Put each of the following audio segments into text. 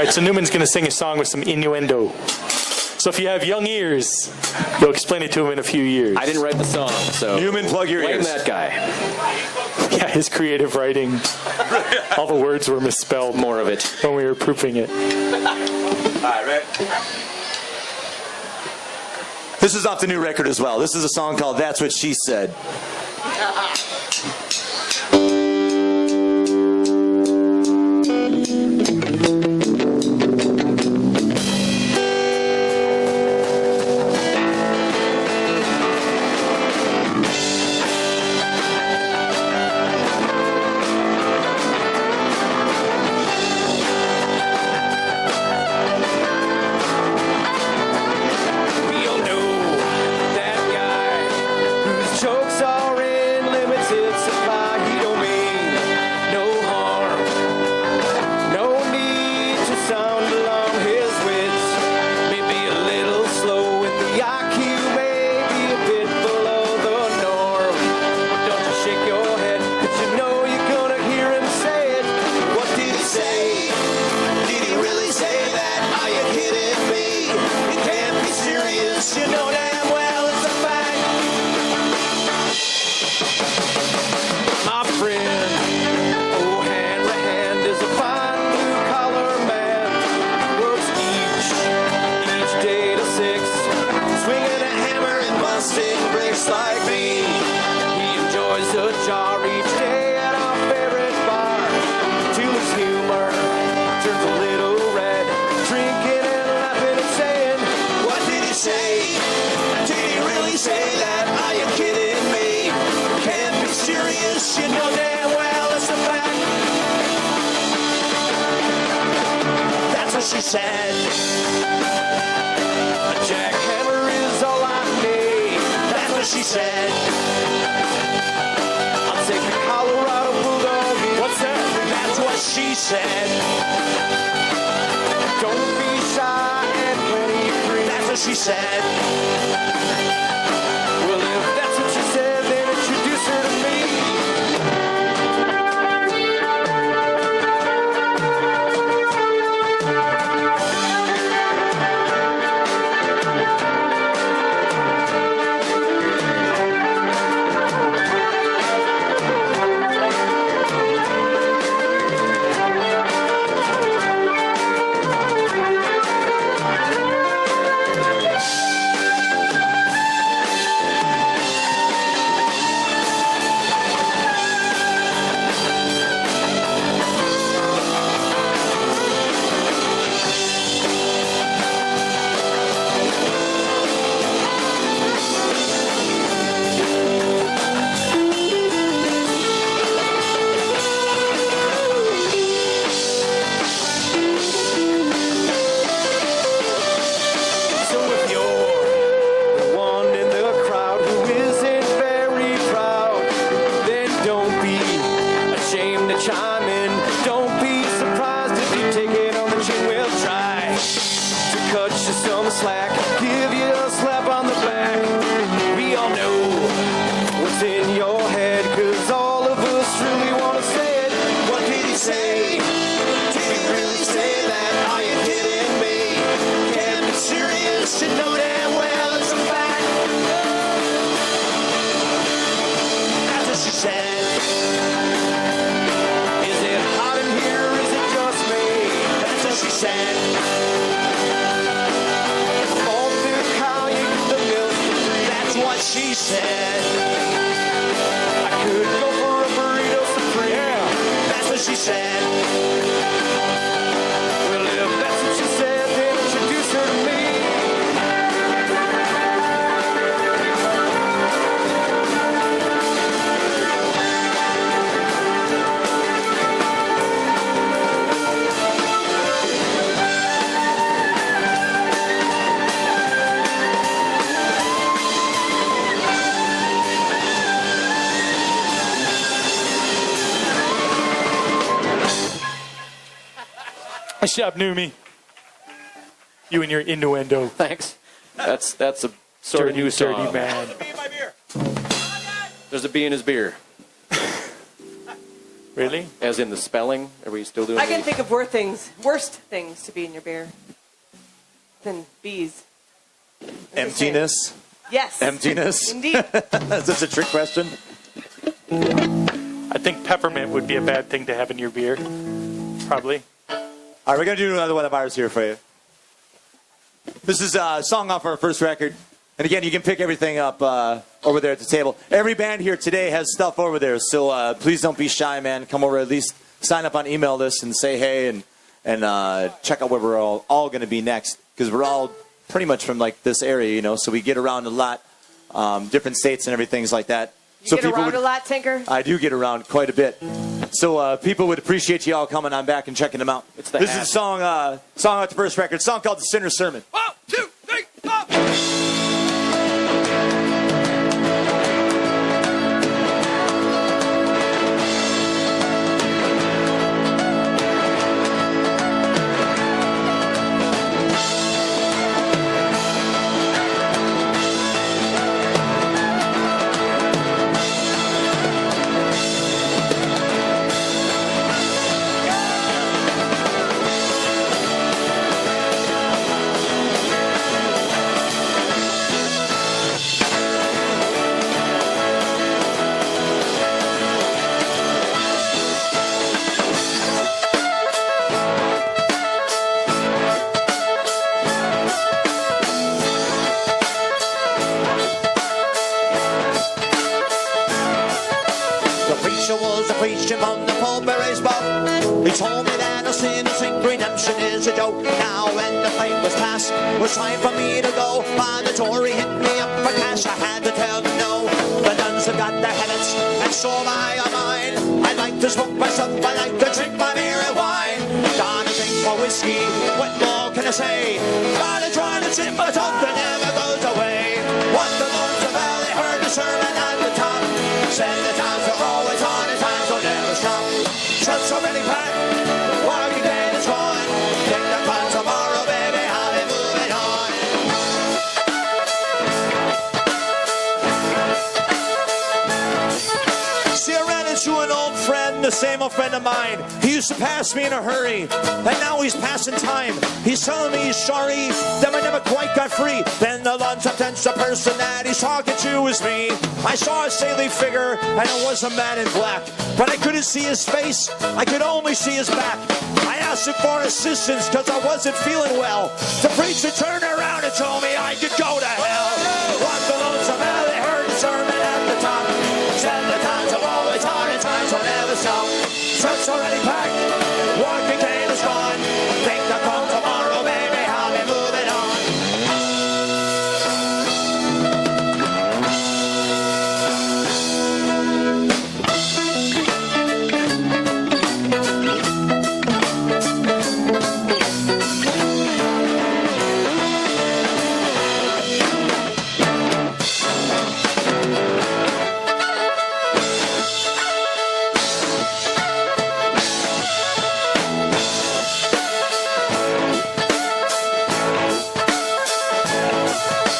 right, so Newman's going to sing a song with some innuendo. So if you have young ears, you'll explain it to him in a few years. I didn't write the song, so Newman, plug your blame ears. that guy. Yeah, his creative writing. All the words were misspelled. More of it. When we were proofing it. All right, ready? This is off the new record as well. This is a song called That's What She Said. She said, a jackhammer is all I need. That's what she said. I'll take the Colorado Bulldog. What's that? That's what she said. Don't be shy and plenty free. That's what she said. Well, if that's what she said, then introduce her to me. She said, I could go for a burrito supreme. Yeah. That's what she said. Well, if that's what she said, then introduce her to me. Nice job, Newmy. You and your innuendo. Thanks. That's a sort of new song. Dirty man. There's a bee in his beer. Really? As in the spelling? Are we still doing I can the- think of worst things to be in your beer than bees. Emptiness. Yes. Emptiness. Indeed. Is this a trick question? I think peppermint would be a bad thing to have in your beer. Probably. All right, we're going to do another one of ours here for you. This is a song off our first record. And again, you can pick everything up over there at the table. Every band here today has stuff over there, so please don't be shy, man. Come over, at least sign up on email list and say hey, and check out where we're all going to be next. Because we're all pretty much from like this area, you know, so we get around a lot, different states and everything like that. You So get around a lot, Tinker? I do get around quite a bit. So people would appreciate you all coming on back and checking them out. It's the This hat. is a song off the first record, a song called The Sinner's Sermon. 1, 2, 3, 4. The preacher was a preaching from the Mulberry's boat. He told me that a sin redemption is a joke. Now when the fight was past, it was time for me to go. By the door he hit me up for cash, I had to tell him no. The nuns have got their habits, and so am I on mine. I like to smoke myself, I like to drink my beer and wine. Gotta drink more whiskey, what more can I say? Gotta try to sip my tongue that never goes away. What the Lord's the valley, heard the sermon at the top. Said the times are always on and times will never stop. Trucks already packed, walking day is gone. Take the fun tomorrow, baby, I'll be moving on. See, I ran into an old friend, the same old friend of mine. He used to pass me in a hurry, and now he's passing time. He's telling me he's sorry that I never quite got free. Then the lunch attends the person that he's talking to is me. I saw a saintly figure, and it was a man in black. But I couldn't see his face, I could only see his back. I asked him for assistance, cause I wasn't feeling well. The preacher turned around and told me I could go to hell. What the lonesome valley, heard the sermon at the top. Said the times are always hard and times will never stop. Truck's already packed, walking day is gone. Think they'll come tomorrow, baby, I'll be moving on.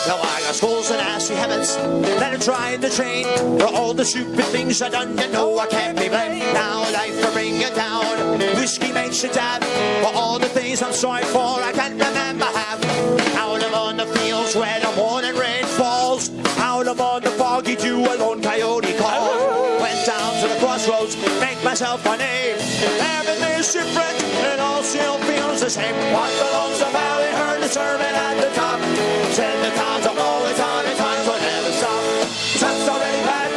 Now I got schools and nasty habits that are trying to train. For all the stupid things I done, you know I can't be blamed. Now life will bring you down. Whiskey makes you dab. For all the things I'm sorry for, I can't remember half. Out I'm on the fields where the morning rain falls. Out I'm on the foggy dew, a lone coyote call. Went down to the crossroads, make myself my name. Everything's different, and all still feels the same. What the lonesome valley, heard the sermon at the top. Said the times are always on and times will never stop. Truck's already packed,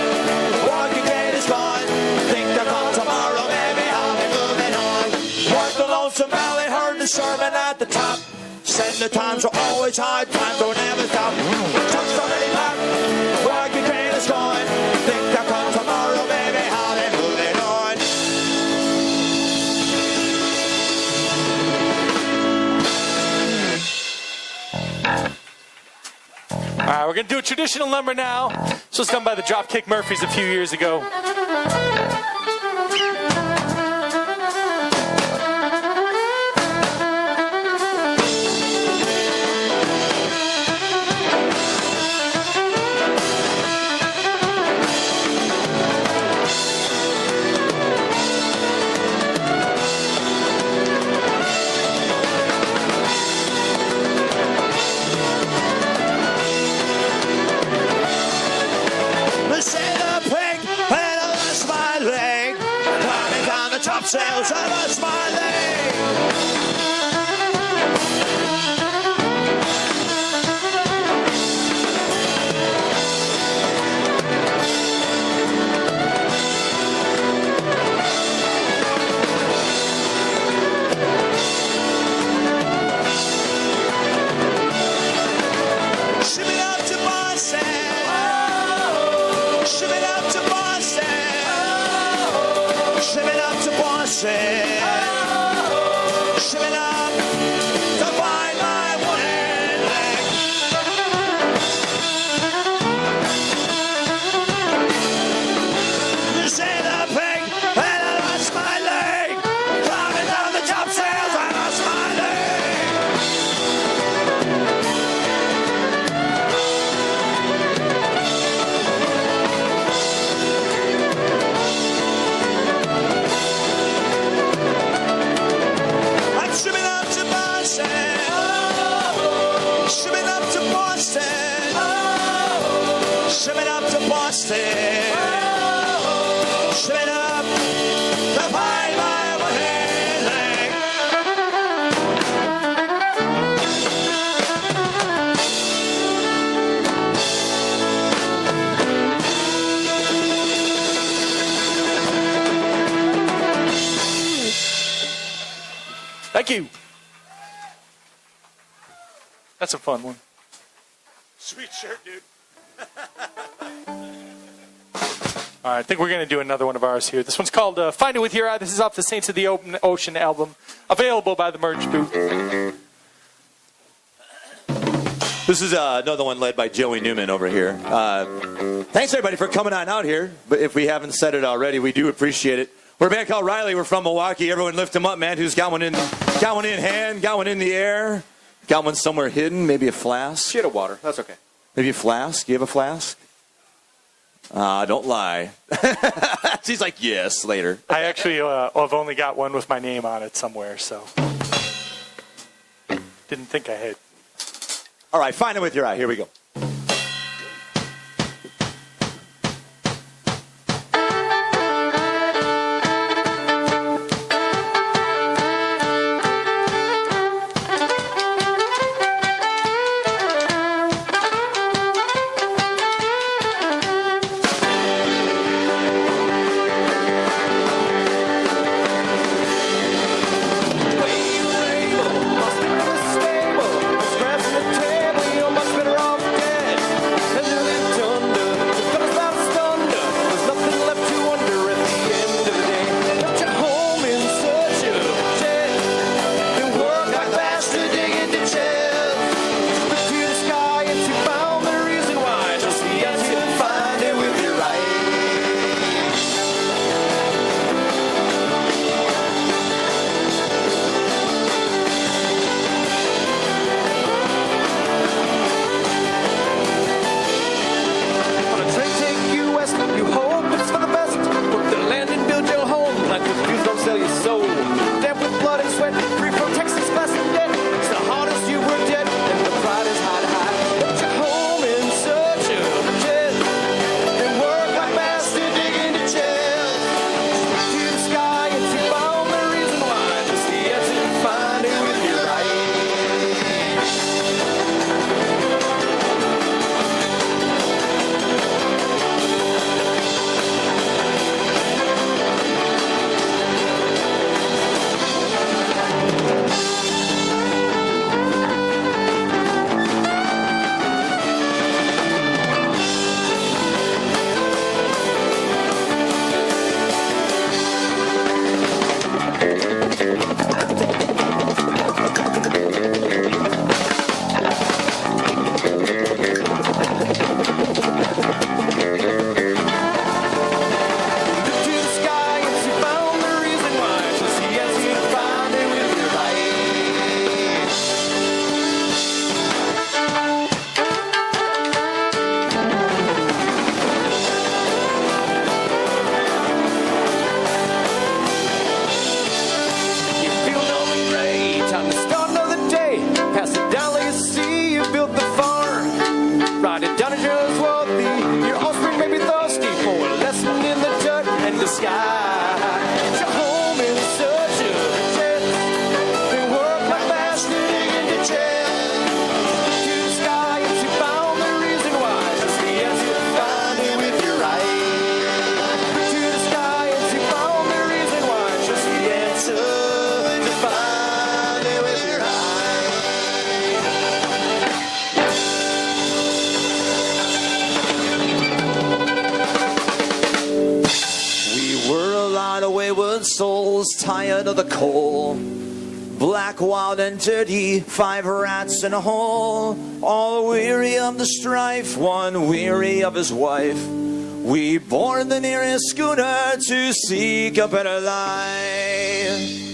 walking gate is gone. Think they'll come tomorrow, baby, I'll be moving on. What the lonesome valley, heard the sermon at the top. Said the times are always hard, times will never stop. Truck's already packed, walking gate is gone. Think they'll come tomorrow, baby, I'll be moving on. All right, we're going to do a traditional number now. This was done by the Dropkick Murphys a few years ago. lost my leg. Ship it up to Boston. Ship it up to Boston. Ship it up to Boston. Ship it up to find my wooden leg. You say the pig, and I lost my leg. Climbing down the top stairs, I lost my leg. I'm shipping up to Boston. Shipping up to Boston. Shipping up to Boston. Shipping up to find my wooden leg. Thank you. That's a fun one. Sweet shirt, dude. All right, I think we're going to do another one of ours here. This one's called Find It With Your Eye. This is off the Saints of the Ocean album, available by the merch booth. This is another one led by Joey Newman over here. Thanks, everybody, for coming on out here. But if we haven't said it already, we do appreciate it. We're a band called Reilly. We're from Milwaukee. Everyone lift them up, man. Who's got one in hand, got one in the air, got one somewhere hidden, maybe a flask. She had a water. That's okay. Maybe a flask. You have a flask? Don't lie. She's like, yes, later. I actually have only got one with my name on it somewhere, so didn't think I had. All right, find it with your eye. Here we go. Scratching the table, you must better off tired of the coal. Black, wild, and dirty, 5 rats in a hole. All weary of the strife, one weary of his wife. We board the nearest schooner to seek a better life.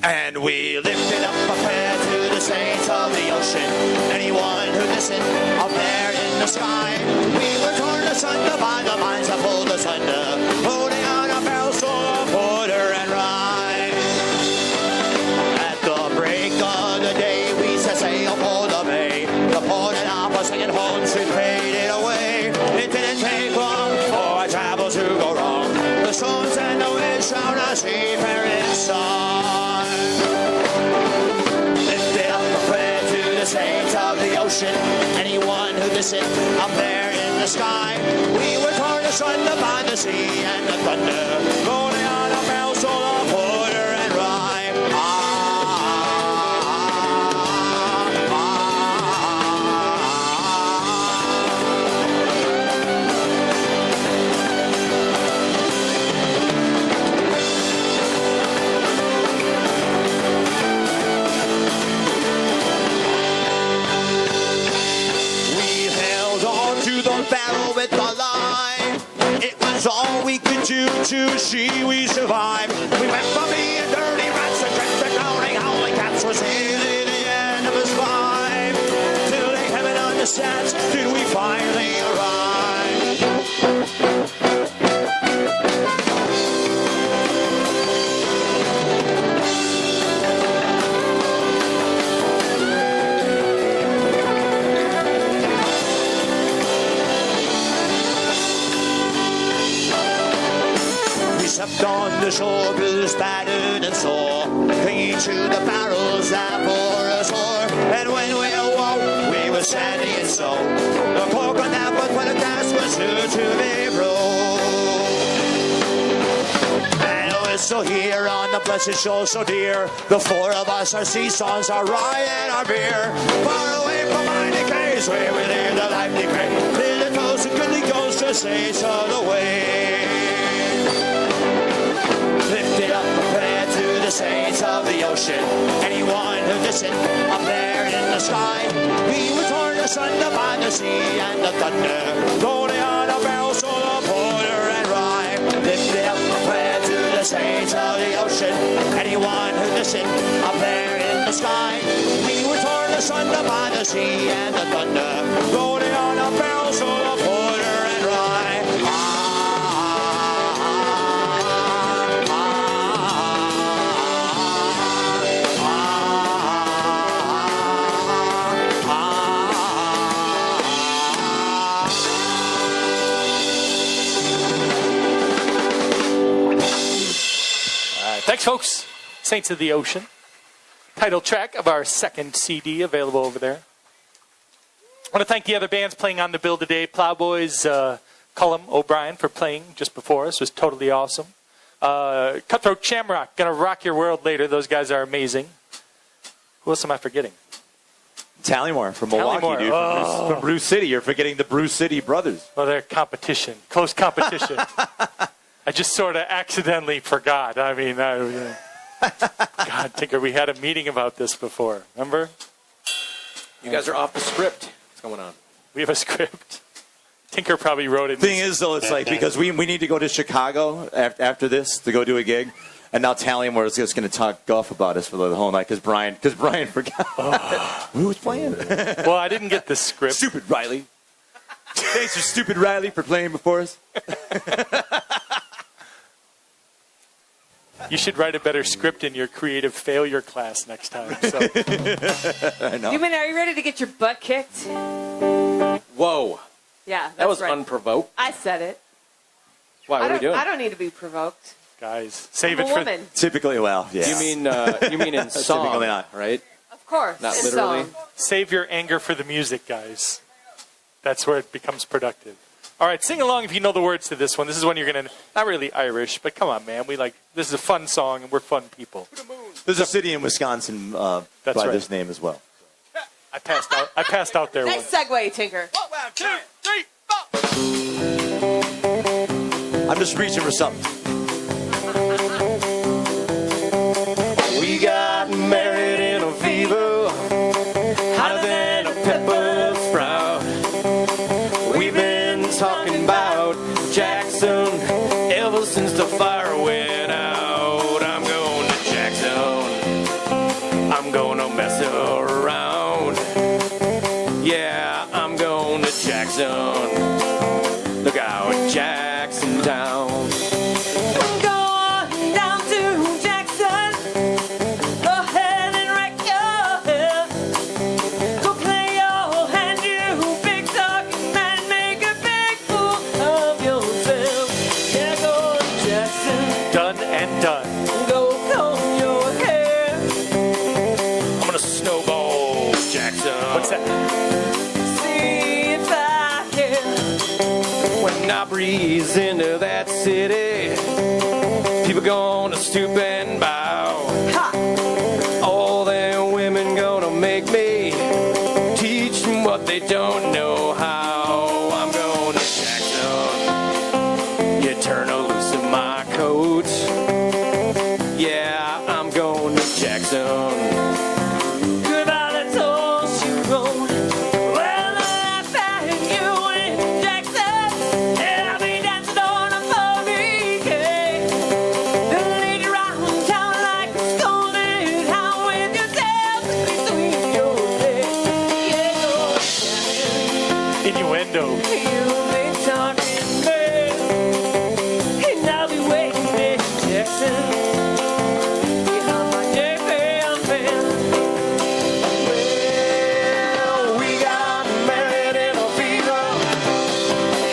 And we lifted up a prayer to the saints of the ocean. Anyone who listened up there in the sky. We were torn asunder by the mines that pulled us under, holding on a barrel full of porter and rye. At the break of the day, we set sail for the bay. The port and our singing home should fade it away. It didn't take long for our travel to go wrong. The storms and the winds shall not seafaring song. Saints of the ocean, anyone who listened up there in the sky. We were torn asunder by the sea and the thunder, rolling on a barrel full of porter and rye. Barrel with the line. It was all we could do to see we survived. We went from being dirty rats to drenched and drowning, howling cats was nearly the end of us 5. Till they heaven understands, did we finally arrive? Stepped on the shore, bruised, battered, and sore, clinging to the barrels that bore us o'er. And when we awoke, we were standing in so. The cork on that was when the gas was due to be broke. And we're still here on the blessed shore so dear. The 4 of us, our sea songs, our rye, and our beer. Far away from mining caves, where we live the life decay. Till the coast of goodly ghosts to say so the way. Lifted up a prayer to the saints of the ocean. Anyone who listened up there in the sky. We were torn asunder by the sea and the thunder, rolling on a barrel full of porter and rye. Lifted up a prayer to the saints of the ocean. Anyone who listened up there in the sky. We were torn asunder by the sea and the thunder, rolling on a barrel full of porter and rye. Thanks, folks. Saints of the Ocean. Title track of our 2nd CD available over there. I want to thank the other bands playing on the bill today. Plowboys, Cullum, O'Brien for playing just before us. It was totally awesome. Cutthroat Shamrock, gonna rock your world later. Those guys are amazing. Who else am I forgetting? Tallymore from Milwaukee, dude. From Bruce City. You're forgetting the Bruce City brothers. Well, they're competition. Close competition. I just sort of accidentally forgot. I mean, God, Tinker, we had a meeting about this before. Remember? You guys are off the script. What's going on? We have a script. Tinker probably wrote it. Thing is, though, it's like, because we need to go to Chicago after this to go do a gig. And now Tallymore is just going to talk guff about us for the whole night because Brian forgot. Who was playing? Well, I didn't get the script. Stupid Reilly. Thanks for stupid Reilly for playing before us. You should write a better script in your creative failure class next time. So. I know. Newman, are you ready to get your butt kicked? Whoa. Yeah, that's That was right. unprovoked. I said it. Why? What are we doing? I don't need to be provoked. Guys, save I'm it a for... woman. Typically, well, yeah. You mean in song, Typically not. right? Of course. Not it's literally. song. Save your anger for the music, guys. That's where it becomes productive. All right, sing along if you know the words to this one. This is one you're going to... Not really Irish, but come on, man. This is a fun song, and we're fun people. There's a city in Wisconsin by right. this name as well. I passed out there Nice once. segue, Tinker. 1, 2, 3, 4. I'm just reaching for something. breeze into that city. People gonna stoop and bow. All them women gonna make me teach them what they don't know how. I'm going to Jackson. You turn loose in my coat. Yeah, I'm going to Jackson. Goodbye, that's all she wrote. Well, I found you in Jackson, and I'll be dancing on a 40K. Lead around town like a scolded hound with yourself between your legs. Yeah, go Jackson. Innuendo. You'll be talking bad, and I'll be waiting there, Jackson. Behind my JPM van. Well, we got married in a fever,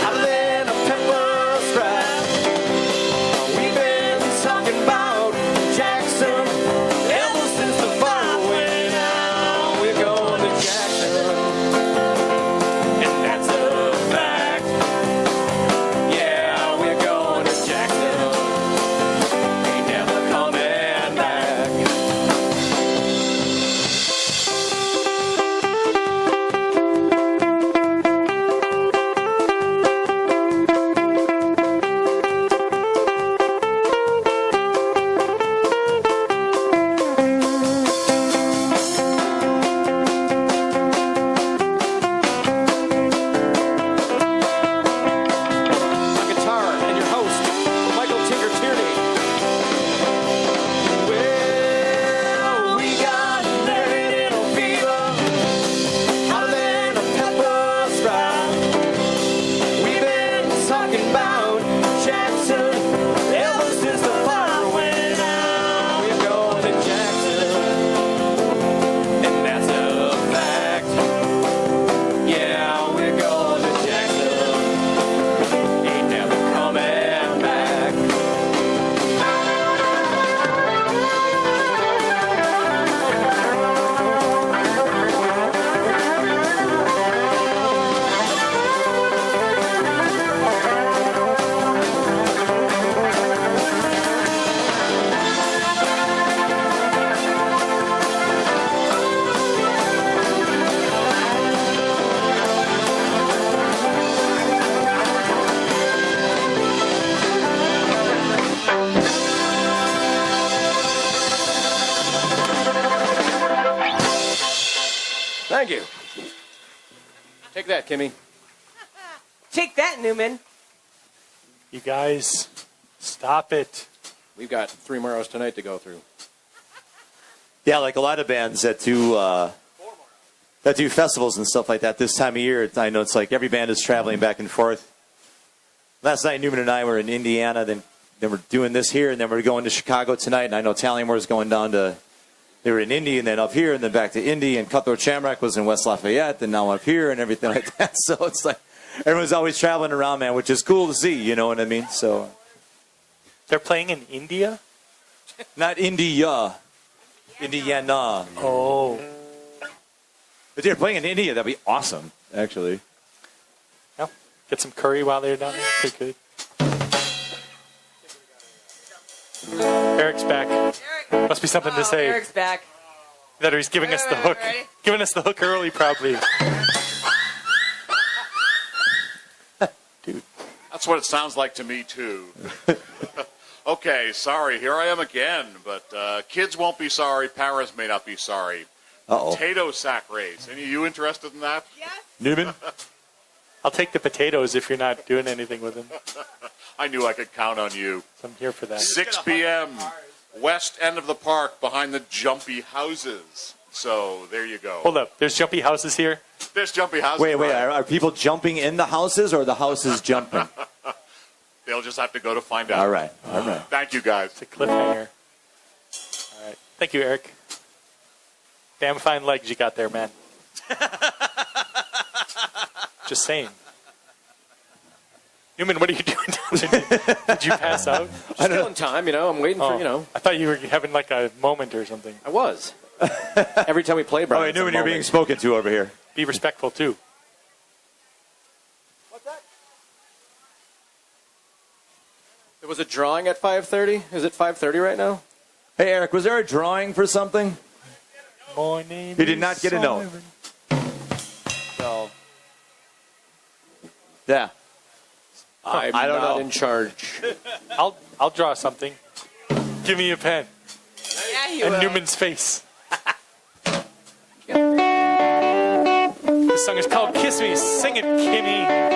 hotter than a pepper spray. We've been talking about Jackson ever since the fire went out. We're going to Jackson, and that's a fact. Yeah, we're going to Jackson. Ain't never coming back. My guitar and your host, Michael Tinker Tierney. Well, we got married in a fever, hotter than a pepper spray. We've been talking about Jackson ever since the fire went out. We're going to Jackson, and that's a fact. Yeah, we're going to Jackson. Ain't never coming back. Thank you. Take that, Kimmy. Take that, Newman. You guys, stop it. We've got 3 more hours tonight to go through. Yeah, like a lot of bands that do festivals and stuff like that this time of year. I know it's like every band is traveling back and forth. Last night, Newman and I were in Indiana. Then we're doing this here, and then we're going to Chicago tonight. And I know Tallymore's going down to. They were in Indy, and then up here, and then back to Indy. And Cutthroat Shamrock was in West Lafayette, and now up here, and everything like that. So it's like everyone's always traveling around, man, which is cool to see. You know what I mean? So They're playing in India? not India, Indiana. Oh. If they're playing in India, that'd be awesome, actually. Well, get some curry while they're down there. Pretty good. Eric's back. Must be something to say. Eric's back. That he's giving us the hook. Ready? Giving us the hook early, probably. Dude. That's what it sounds like to me, too. Okay, sorry, here I am again. But kids won't be sorry. Parents may not be sorry. Uh-oh. Potato sack race. Any of you interested in that? Yes. Newman? I'll take the potatoes if you're not doing anything with them. I knew I could count on you. So I'm here for that. 6 p.m., west end of the park behind the jumpy houses. So there you go. Hold up. There's jumpy houses here? There's jumpy houses. Wait, right? are people jumping in the houses or the houses jumping? They'll just have to go to find out. All right. Thank you, guys. It's a cliffhanger. All right. Thank you, Eric. Damn fine legs you got there, man. Just saying. Newman, what are you doing down there? Did you pass out? Still in time, I'm waiting for, I thought you were having like a moment or something. I was. Every time we play, Brian. Oh, wait, Newman, you're being spoken to over here. Be respectful, too. There was a drawing at 5:30. Is it 5:30 right now? Hey, Eric, was there a drawing for something? Morning. You did not get a note. No. Yeah. I'm I don't not know. in charge. I'll draw something. Give me a pen. Yeah, you And will. Newman's face. This song is called Kiss Me. Sing it, Kimmy.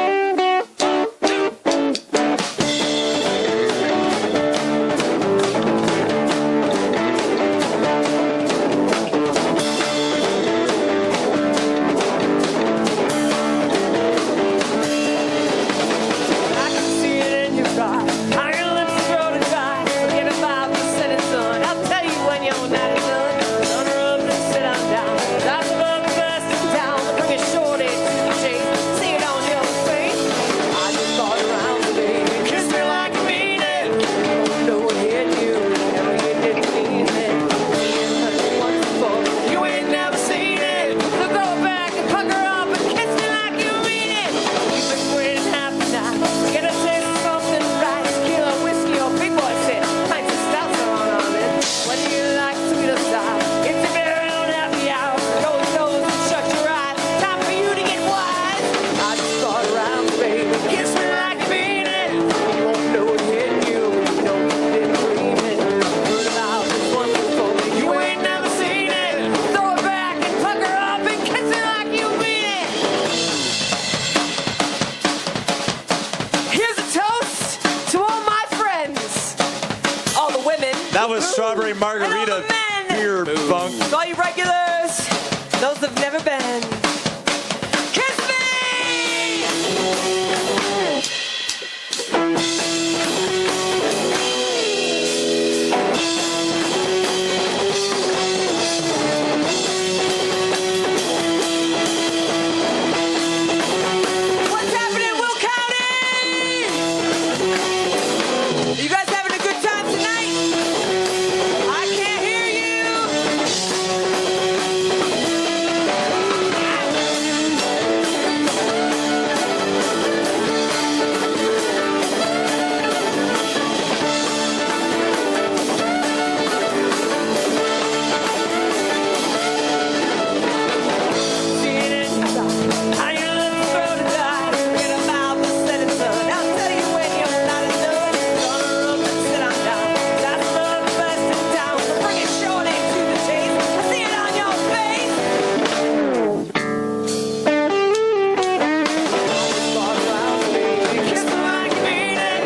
I can see it in your eyes. How your lips grow to die. Forget about the setting sun. I'll tell you when you're not done. Run her up and sit on down. That's the best in town. Bring it shorty to the chase. See it on your face. I just thought around the baby. Kiss me like you mean it. No one hit you. No, you didn't mean it. Me and her once before. You ain't never seen it. So go back and pucker up and kiss me like you mean it. You've been waiting half the night. Get a taste of something right. Tequila, whiskey, or big boy sit. Pints of stouts are on it. What do you like to eat aside? It's a bit around happy hour. Close your nose and shut your eyes. Time for you to get wise. I just thought around, baby. Kiss me like you mean it. You won't know it hit you. You know you didn't dream it. Heard about this once before. You ain't never seen it. Throw it back and pucker up and kiss me like you mean it. Here's a toast to all my friends, all the women, That was Strawberry and all Margarita the men, beer bunk. to all you regulars, those that've never been. Kiss me! What's happening, Will County? You guys having a good time tonight? I can't hear you. How your lips grow to die. Forget about the setting sun. I'll tell you when you're not done. Run her up and sit on down. That's the best in town. So bring it shorty to the chase. I see it on your face. Thought around, baby. Kiss me like you mean it.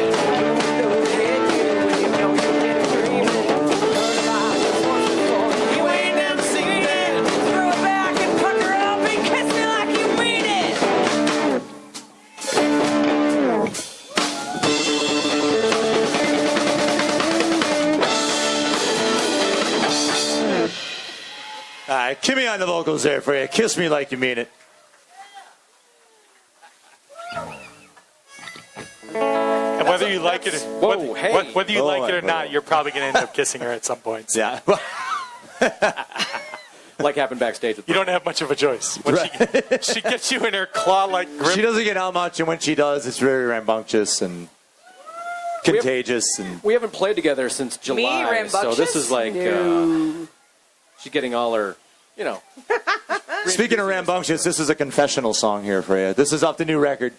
You know it hit you. You know you didn't dream it. Heard about this once before. You ain't never seen it. Throw it back and pucker up and kiss me like you mean it. All right, Kimmy on the vocals there for you. Kiss me like you mean it. And whether you like it, Whoa, hey. whether you Oh, like it or my not, you're probably going to end up kissing her at some point. So Yeah. Like happened backstage with you don't have much of a choice. When she gets you in her claw-like grip. She doesn't get out much, and when she does, it's very rambunctious and contagious. And We haven't played together since July, so rambunctious? this is like she's getting all her, you know. speaking of rambunctious, this is a confessional song here for you. This is off the new record.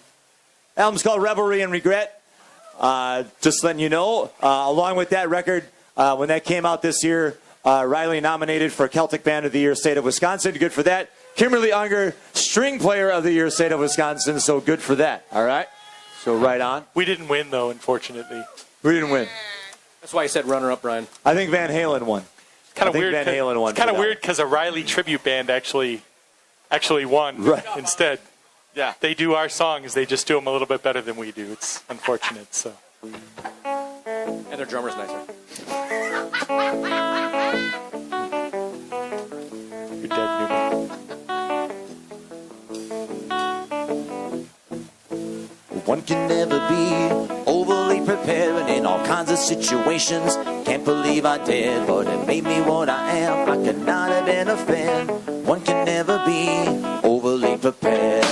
Album's called Revelry and Regret. Just letting you know, along with that record, when that came out this year, Reilly nominated for Celtic Band of the Year, State of Wisconsin. Good for that. Kimmy Unger, String Player of the Year, State of Wisconsin. So good for that. All right. So right on. We didn't win, though, unfortunately. We didn't win. That's why I said runner up, Brian. I think Van Halen won. Kind I of think weird. Van Halen won It's kind for of that weird because a Reilly tribute band actually won Right. instead. Yeah. They do our songs. They just do them a little bit better than we do. It's unfortunate. So And their drummer's nicer. you're dead, Newman. One can never be overly prepared in all kinds of situations. Can't believe I did, but it made me what I am. I could not have been a fan. One can never be overly prepared.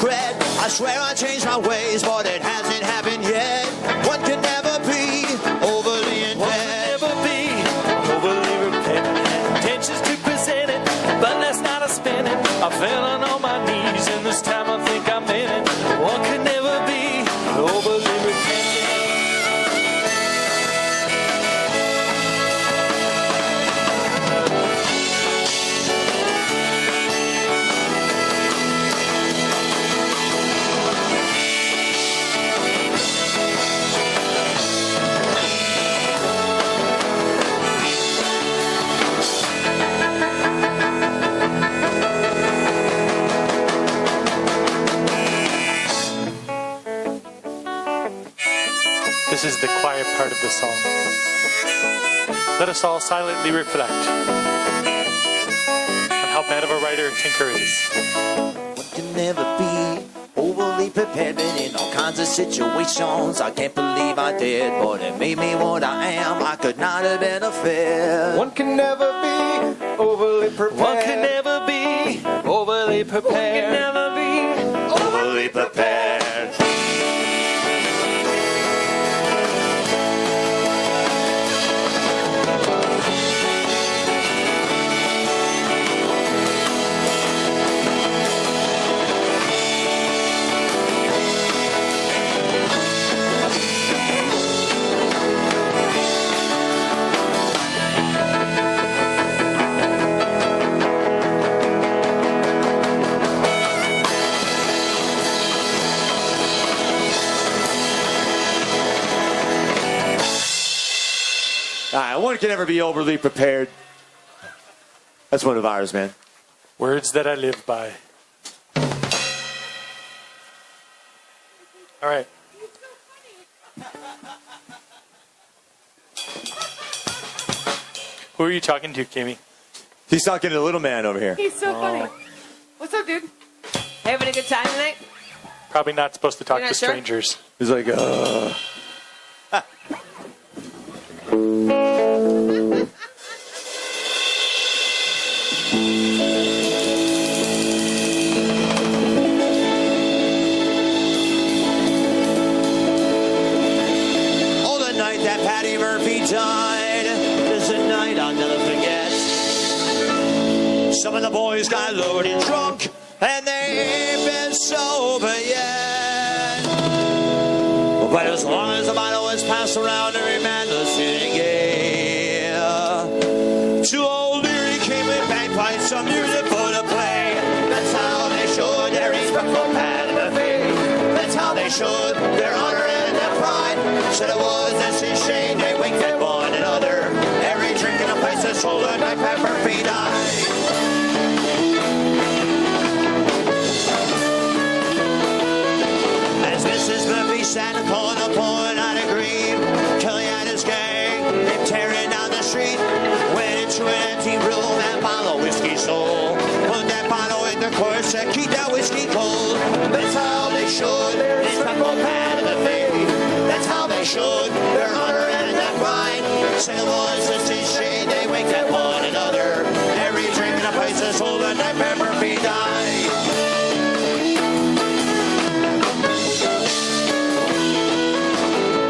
regret. I swear I changed my ways, but it hasn't happened yet. One can never be overly in debt. Never be overly repentant. Intentions to present it, but that's not a spinning. I fell on all my knees, and this time I think I'm in it. One could never be overly repentant. This is the quiet part of the song. Let us all silently reflect on how bad of a writer Tinker is. One can never be overly prepared, been in all kinds of situations. I can't believe I did, but it made me what I am. I could not have been a fair. One can never be overly prepared. One can never be overly prepared. One can never be Overly prepared. All right, one can never be overly prepared. That's one of ours, man. words that I live by. All right. Who are you talking to, Kimmy? He's talking to the little man over here. He's so funny. What's up, dude? Having a good time tonight? Probably not supposed to talk You're to not sure? strangers. He's like, Oh, the night that Patty Murphy died is a night I'll never forget. Some of the boys got loaded and drunk, and they ain't been sober yet. But as long as the bottle was passed around, every man listening, yeah. Two old Leary came with bagpipes, some music for the play. That's how they showed their respectful Patty Murphy. That's how they showed their honor and their pride. Said it was a shame they winked at one another. Every drink in a place that's sold a night Pat Murphy died. As Mrs. Murphy sat in the corner pouring out a grief, Kelly and his gang came tearing down the street. Went into an empty room and bottle of whiskey stole. Put that bottle in the course to keep that whiskey cold. That's how they should. It's not more bad of a thing. That's how they should. Their honor and their pride. Said it was just a shame they winked at one another. Every drink in a place is sold and that Pat Murphy died.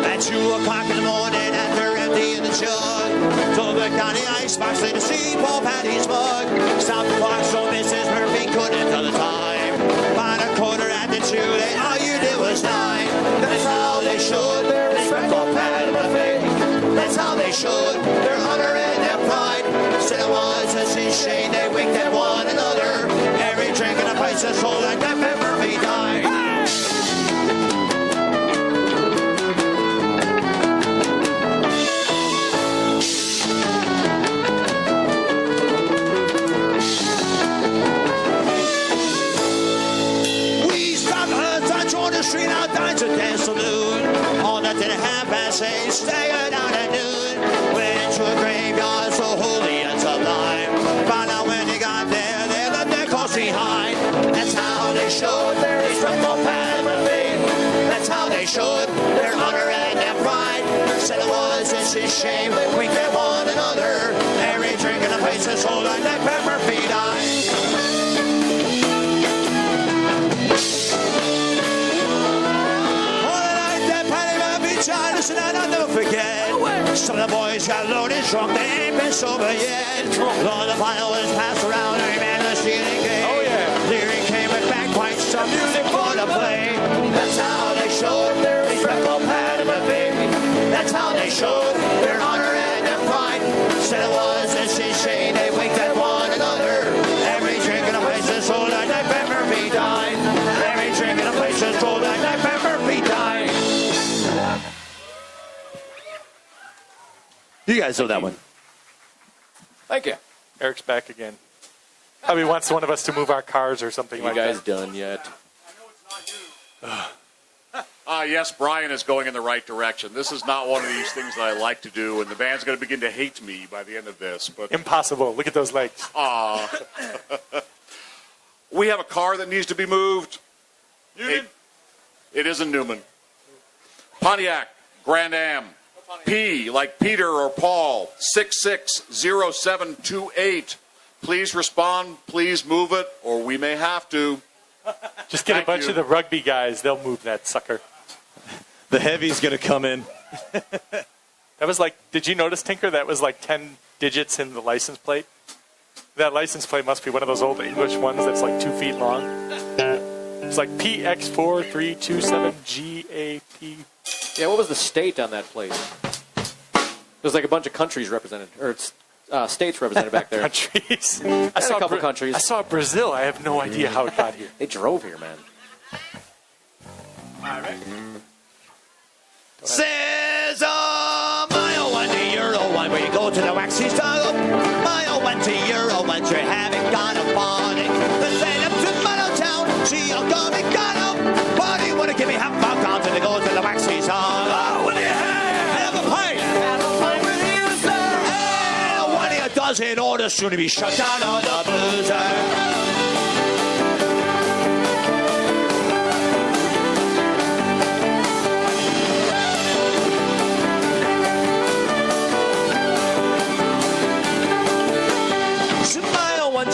At 2 o'clock in the morning after emptying the jug, told back down the icebox to see Paul Patty's mug. Stopped the clock so Mrs. Murphy couldn't tell the time. About a quarter after 2, they all you did was 9. That's how they should. Their respect for Patty Murphy. That's how they should. Their honor and their pride. Said it was just a shame they winked at one another. Every drink in a place is sold like that Pat Murphy died. We stopped on Jordan Street outside to dance saloon. All night till 8:30, staying out at noon. Went into a graveyard so holy and sublime. Found out when he got there, they left their corpse behind. That's how they showed their respect for Patty Murphy. That's how they showed their honor and their pride. Said it was just a shame they winked at one another. Every drink in the place is sold and that Pat Murphy died. Some of the boys got loaded, drunk, they ain't been sober yet. All the violins passed around, every man was feeling gay. Oh, yeah. Lyric came with bagpipes, some music for the play. That's how they showed their respectful pad of a baby. That's how they showed their honor and their pride. Said it was a shame they winked at one another. Every drink in a place is told that night Pepperby died. Every drink in a place is told that night Pepperby died. You guys know that one. Thank you. Eric's back again. Probably wants one of us to move our cars or something You like guys that. done yet? Yes, Brian is going in the right direction. This is not one of these things that I like to do, and the band's going to begin to hate me by the end of this. But Impossible. Look at those legs. we have a car that needs to be moved. It isn't Newman. Pontiac, Grand Am. P, like Peter or Paul, 660728. Please respond, please move it, or we may have to. Just get Thank a bunch you. of the rugby guys. They'll move that sucker. The heavy's going to come in. That was like, did you notice, Tinker? That was like 10 digits in the license plate. That license plate must be one of those old English ones that's like 2 feet long. It's like PX4327GAP. Yeah, what was the state on that plate? There's like a bunch of countries represented, or it's states represented back there. Countries. a couple countries. I saw Brazil. I have no idea how it got here. They drove here, man. Says mile 1 to Euro 1 where you go to the waxy style. Mile 1 to Euro 1 you haven't got a body. Then say up to Mile Town, see I'm gonna got up. Body wanna give me half my count and they go to the waxy style. Oh, what do you have? Have a pint. Have a pint with you, sir. And one of you doesn't order soon to be shut down on the boozer.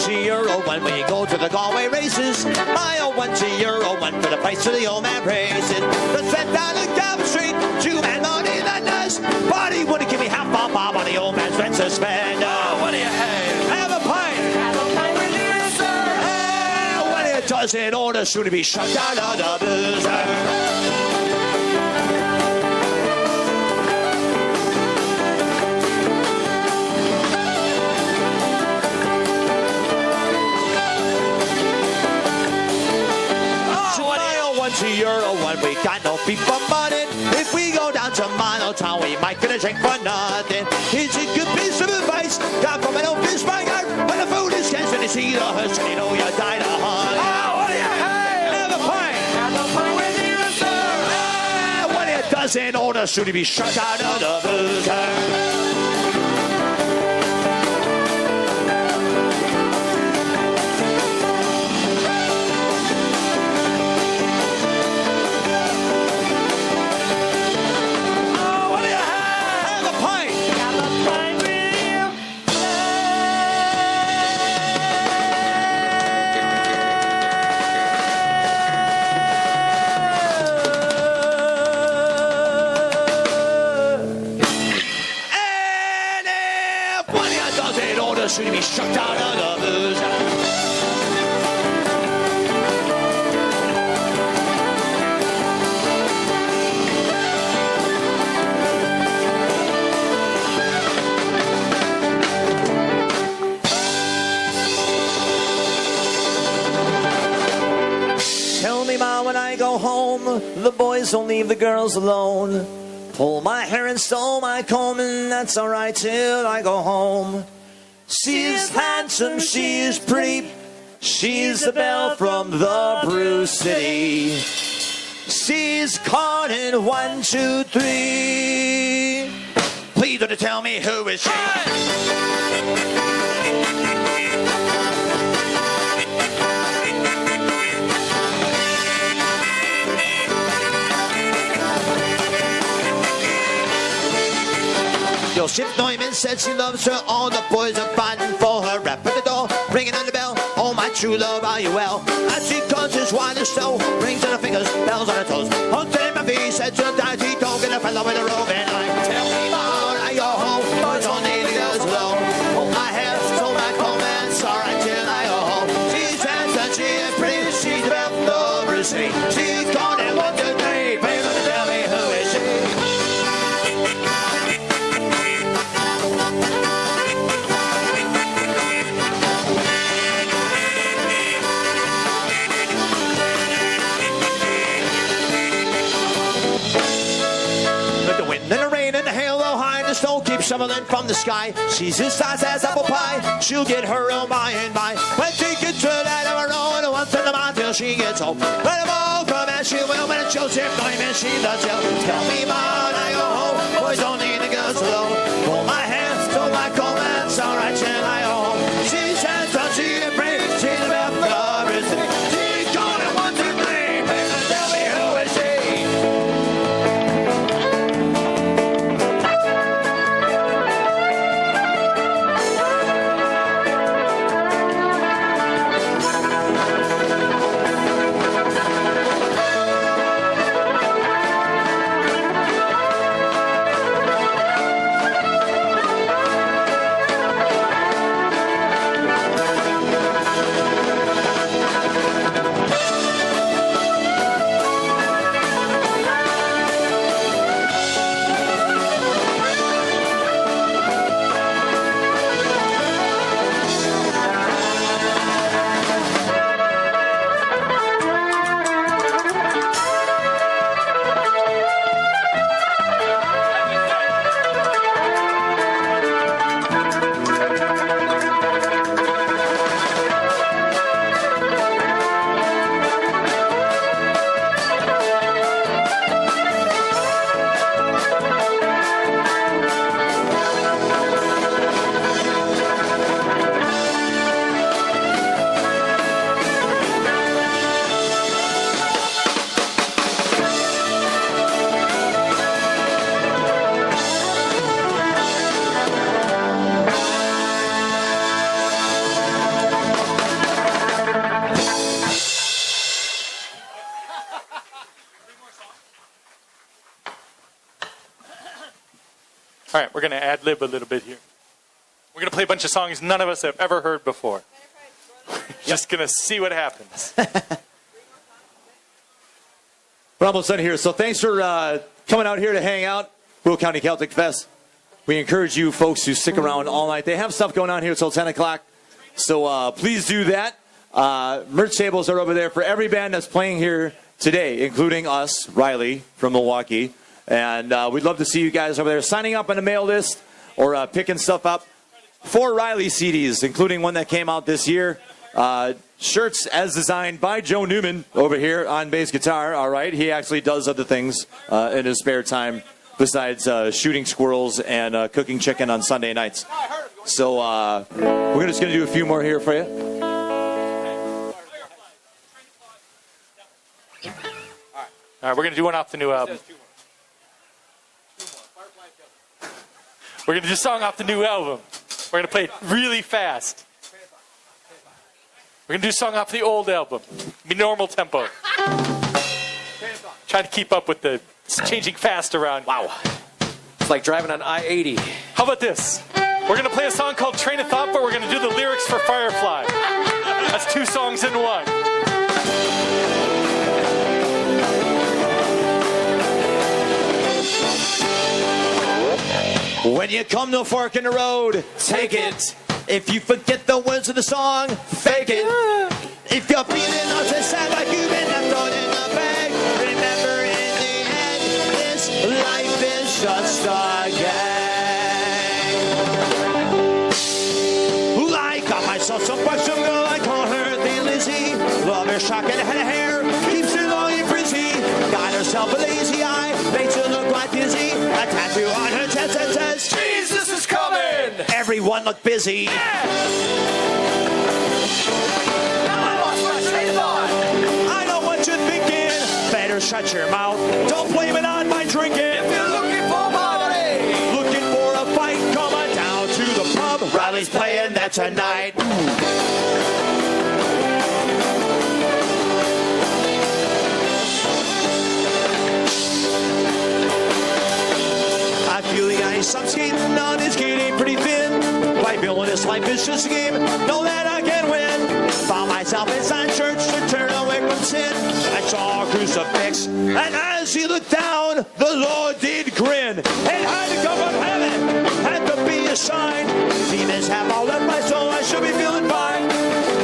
Euro 1 when you go to the Galway races. Mile 1 to Euro 1 for the price of the old man praises. Let's set down the Calvin Street, 2 man money that does. Body wouldn't give me half a bob on the old man's rent suspend. Oh, what do you have? Have a pint. Have a pint with you, sir. When it doesn't order soon to be shut down on the boozer. To Euro 1, we got no beef for money. If we go down to Mile Town, we might get a drink for nothing. It's a good piece of advice, got from an old fish finger. When the food is scarce and you see the hearse, and you know you died of hunger. Oh, what do you have? Have a pint. Have a pint with you, sir. When it doesn't order, soon to be shut out of the boozer. Should be shut down on the boozer. Tell me, Ma, when I go home, the boys don't leave the girls alone. Pull my hair and stole my comb, and that's alright till I go home. She is handsome, she is pretty, she's the belle from the Brew City. She's caught in 1, 2, 3. Please don't tell me who is she. Joseph Neumann said she loves her. All the boys are fighting for her. Rap at the door, ringing on the bell. Oh, my true love, are you well? As she comes as wide as snow, rings on her fingers, bells on her toes. Hunting in my feet, said to the daddy, don't get a fellow with a roving eye. Tell me more, I She's gone and 1, 2, 3. Baby, tell me who is she? But the wind and the rain and the hail, the high and the snow keep shoveling from the sky. She's as size as apple pie. She'll get her own by and by. When she gets to that of her own, and once in the mile till she gets home. Let them all come as she will, but it's Joseph, and she does tell. Tell me, Ma, when I go home, boys don't need to go slow. Hold my hands till my comments, all right, till I go home. She says, don't she afraid, she's about covers. She's gone and 1, 2, 3. Baby, tell me who is she? All right, we're going to ad-lib a little bit here. We're going to play a bunch of songs none of us have ever heard before. Just going to see what happens. We're almost done here, so thanks for coming out here to hang out. Will County Celtic Fest. We encourage you folks to stick around all night. They have stuff going on here until 10 o'clock, so please do that. Merch tables are over there for every band that's playing here today, including us, Reilly from Milwaukee. And we'd love to see you guys over there signing up on the mail list or picking stuff up. 4 Reilly CDs, including one that came out this year. Shirts as designed by Joe Newmann over here on bass guitar. All right, he actually does other things in his spare time besides shooting squirrels and cooking chicken on Sunday nights. So we're just going to do a few more here for you. All right, we're going to do one off the new album. We're going to do a song off the new album. We're going to play it really fast. We're going to do a song off the old album. Be normal tempo. Trying to keep up with the it's changing fast around. Wow. It's like driving on I-80. How about this? We're going to play a song called Train of Thought, but we're going to do the lyrics for Firefly. That's 2 songs in one. When you come to a fork in the road, take it. If you forget the words of the song, fake it. If you're feeling upset, sad like you've been left on in the bag, remember in the end, this life is just a game. I got myself some question girl, I call her the Lizzie. Love her shock and head of hair, keeps her long and frizzy. Got herself a lazy eye, makes her look quite dizzy. A tattoo on her chest that says, Jesus is coming. Everyone look busy. Yeah. Now I lost my train of thought. I know what you're thinking. Better shut your mouth. Don't blame it on my drinking. If you're looking for money, looking for a fight, come on down to the pub. Riley's playing that tonight. I feel the ice I'm skating on is getting pretty thin. By feeling this life is just a game, know that I can win. Found myself inside church to turn away from sin. I saw a cruise crucifix. And as he looked down, the Lord did grin. It had to come from heaven, had to be a sign. Demons have all left my soul, I should be feeling fine.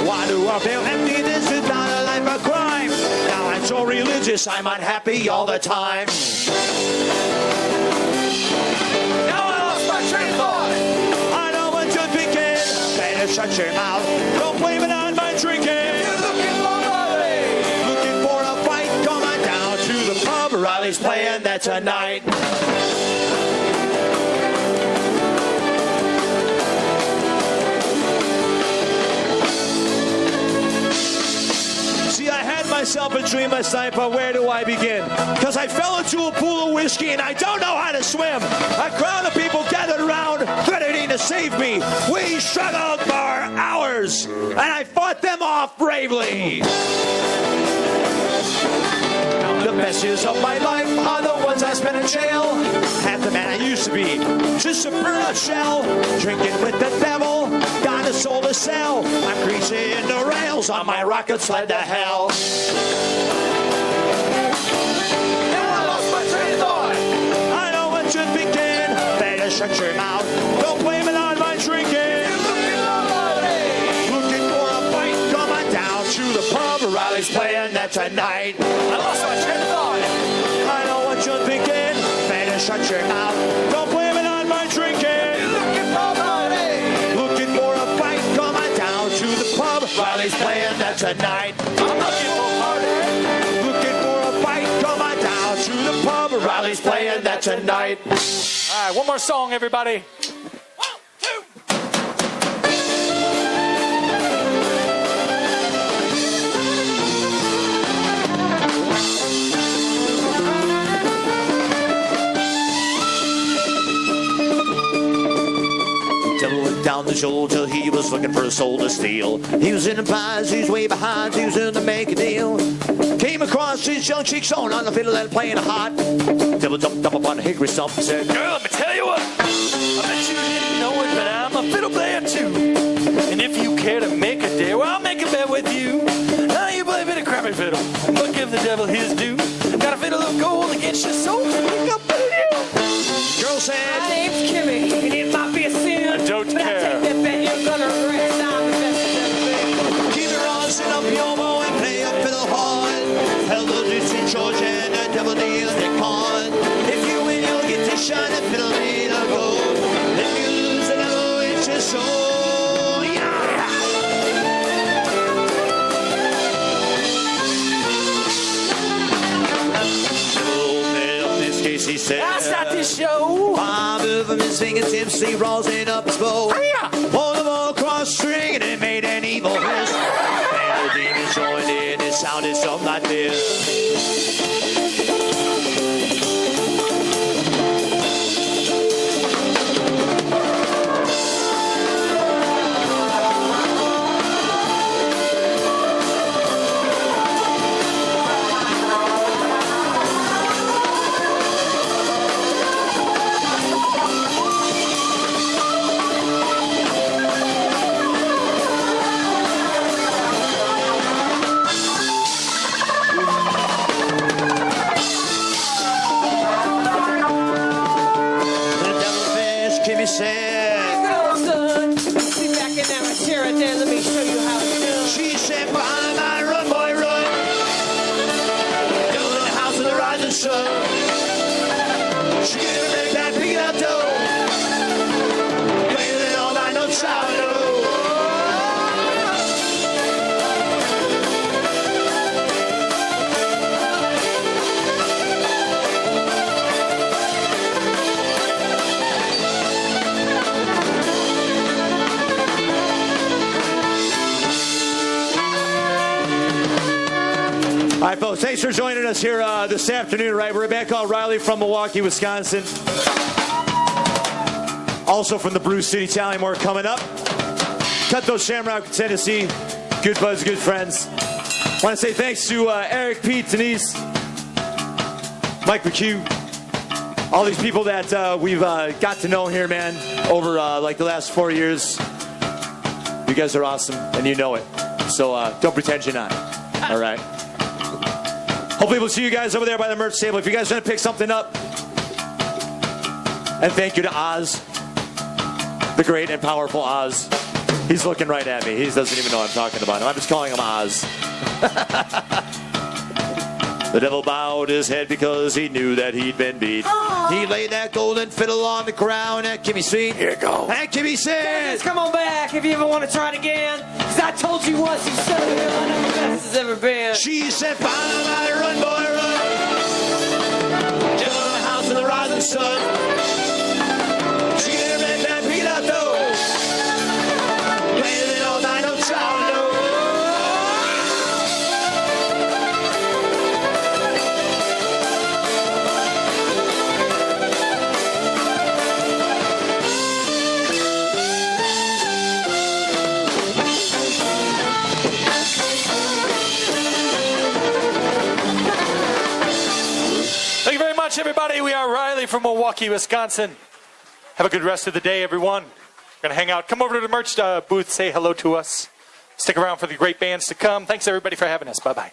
Why do I feel empty? This is not a life of crime. Now I'm so religious, I'm unhappy all the time. Now I lost my train of thought. I know what to begin. Better shut your mouth. Don't blame it on my drinking. You're looking for money. Looking for a fight. Come on down to the pub. Reilly's playing that tonight. See, I had myself a dream last night, but where do I begin? Because I fell into a pool of whiskey and I don't know how to swim. A crowd of people gathered around, threatening to save me. We struggled for hours, and I fought them off bravely. The best years of my life are the ones I spent in jail. Half the man I used to be, just a burnout shell. Drinking with the devil, got a soul to sell. I'm greasing the rails on my rocket sled to hell. Now I lost my train of thought. I know what should begin. Better shut your mouth. Don't blame it on my drinking. You're looking for money. Looking for a fight. Come on down to the pub. Reilly's playing that tonight. I lost my train of thought. I know what you're thinking. Better shut your mouth. Don't blame it on my drinking. You're looking for money. Looking for a fight. Come on down to the pub. Reilly's playing that tonight. I'm looking for party. Looking for a fight. Come on down to the pub. Reilly's playing that tonight. All right, one more song, everybody. Devil went down the shoulder, he was looking for a soul to steal. He was in the pies, he was way behind, he was in the make a deal. Came across his young chick sewing on the fiddle and playing hot. Devil jumped up upon a hickory stump and said, Girl, let me tell you what. I bet you didn't know it, but I'm a fiddle player too. And if you care to make a dare, well, I'll make a bet with you. Now you play a bit of crappy fiddle, but give the devil his due. Got a fiddle of gold against your soul to pick up with you. girl My said, name's Kimmy, and it might be a sin. I don't but care. I take that bet you're gonna regret. I'm the best that's ever been. keep your on, sit up your bow and play a fiddle horn. Hello, this is George and the devil deals the con. If you win, you'll get to shine a fiddle in a gold. If you lose, the devil it's your soul. Yeah. He said, That's not this show. Bob from his fingertips, he rosin up his bow. Pulled them all across the string and it made an evil hiss. And the demons joined in, it sounded something like this. The devilfish, Kimmy said, Go, son. Sit back in that chair right there. Let me show you how it's done. she said, behind my run, boy, run. Building a house in the rising sun. She gave me that picking out dough. Playing it all night, no sourdough. All right, folks, thanks for joining us here this afternoon. Right, we're back on Reilly from Milwaukee, Wisconsin. Also from the Brew City Tallymore coming up. Cutthroat Shamrock, Tennessee. Good buds, good friends. Want to say thanks to Eric, Pete, Denise, Mike McHugh, all these people that we've got to know here, man, over like the last 4 years. You guys are awesome, and you know it. So don't pretend you're not. All right. Hopefully we'll see you guys over there by the merch table. If you guys want to pick something up. And thank you to Oz, the great and powerful Oz. He's looking right at me. He doesn't even know I'm talking about him. I'm just calling him Oz. The devil bowed his head because he knew that he'd been beat. He laid that golden fiddle on the ground at Kimmy's feet. Here it goes. And Kimmy said, Just come on back if you ever want to try it again. Cause I told you once, you son of a gun, I'm the best as ever been. she said, "Fine, mighty run, boy, run. Down to the house in the rising sun. She didn't make that beat out though. Playing it all night, no child, no. Thank you very much, everybody. We are Reilly from Milwaukee, Wisconsin. Have a good rest of the day, everyone. We're going to hang out. Come over to the merch booth, say hello to us. Stick around for the great bands to come. Thanks, everybody, for having us. Bye-bye.